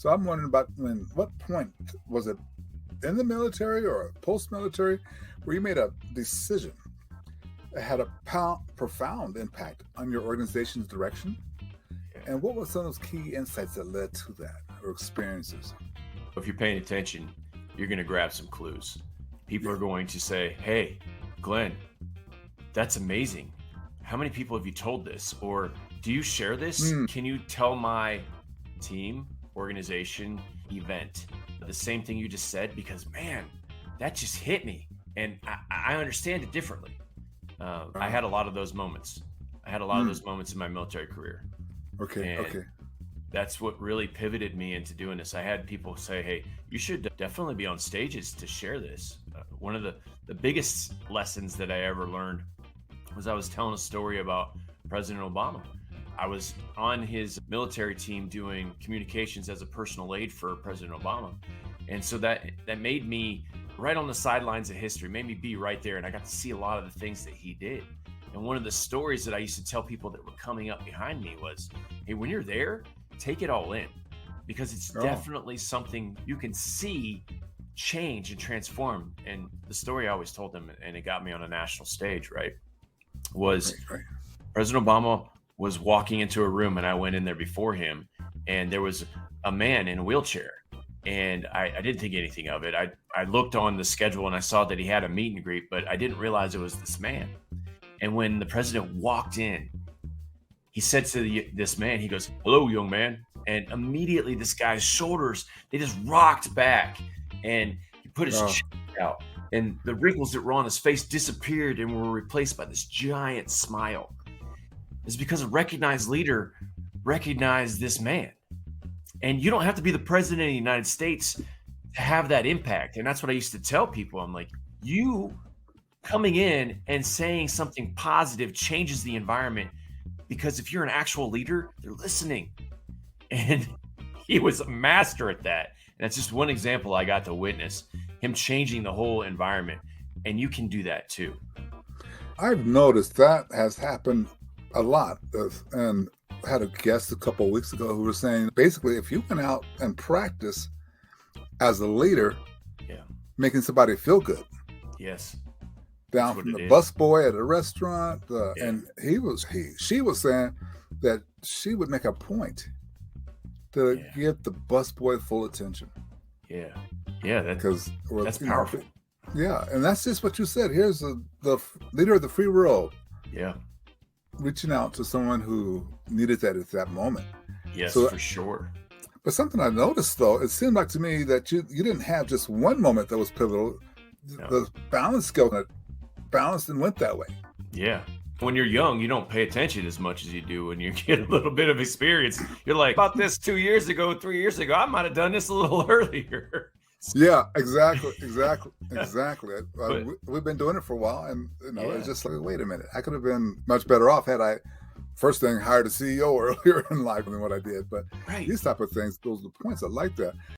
So I'm wondering about what point was it in the military or post-military where you made a decision that had a profound impact on your organization's direction? Yeah. And what were some of those key insights that led to that or experiences? If you're paying attention, you're going to grab some clues. People Yeah. are going to say, "Hey, Glenn, that's amazing. How many people have you told this? Or do you share this? Mm, Can you tell my team, organization, event the same thing you just said? Because man, that just hit me. And I understand it differently." I wow. had a lot of those moments. I had a lot of Mm, those moments in my military career. okay. And Okay. that's what really pivoted me into doing this. I had people say, "Hey, you should definitely be on stages to share this." One of the biggest lessons that I ever learned was I was telling a story about President Obama. I was on his military team doing communications as a personal aide for President Obama. And so that made me right on the sidelines of history, made me be right there. And I got to see a lot of the things that he did. And one of the stories that I used to tell people that were coming up behind me was, "Hey, when you're there, take it all in, because it's Oh, definitely something you can see change and transform." And the story I always told them, and it got me on a national stage, right, was right, right. President Obama was walking into a room, and I went in there before him, and there was a man in a wheelchair. And I didn't think anything of it. I looked on the schedule and I saw that he had a meet and greet, but I didn't realize it was this man. And when the president walked in, he said to this man, he goes, "Hello, young man." And immediately this guy's shoulders, they just rocked back, and he put his Oh, chest out, and the wrinkles that were on his face disappeared and were replaced by this giant smile. It's because a recognized leader recognized this man. And you don't have to be the president of the United States to have that impact. And that's what I used to tell people. I'm like, you coming in and saying something positive changes the environment, because if you're an actual leader, they're listening. And he was a master at that. And that's just one example I got to witness him changing the whole environment. And you can do that too. I've noticed that has happened a lot. And I had a guest a couple of weeks ago who was saying basically, if you went out and practice as a leader, Yeah. making somebody feel good, Yes. That's down what from it the is. busboy at a restaurant, Yeah. and she was saying that she would make a point to Yeah. give the busboy full attention Yeah. Yeah. because, well, That's powerful. yeah, and that's just what you said. Here's the leader of the free world Yeah. reaching out to someone who needed that at that moment. Yes, So, for sure. but something I noticed though, it seemed like to me that you didn't have just one moment that was pivotal. No. The balance skill that balanced and went that way. Yeah. When you're young, you don't pay attention as much as you do when you get a little bit of experience. You're like, about this 2 years ago, 3 years ago, I might have done this a little earlier. Yeah, exactly, exactly. But We've been doing it for a while, and it's yeah, just like, wait a minute, I could have been much better off had I first thing hired a CEO earlier in life than what I did. But right. these type of things, those are the points I like that.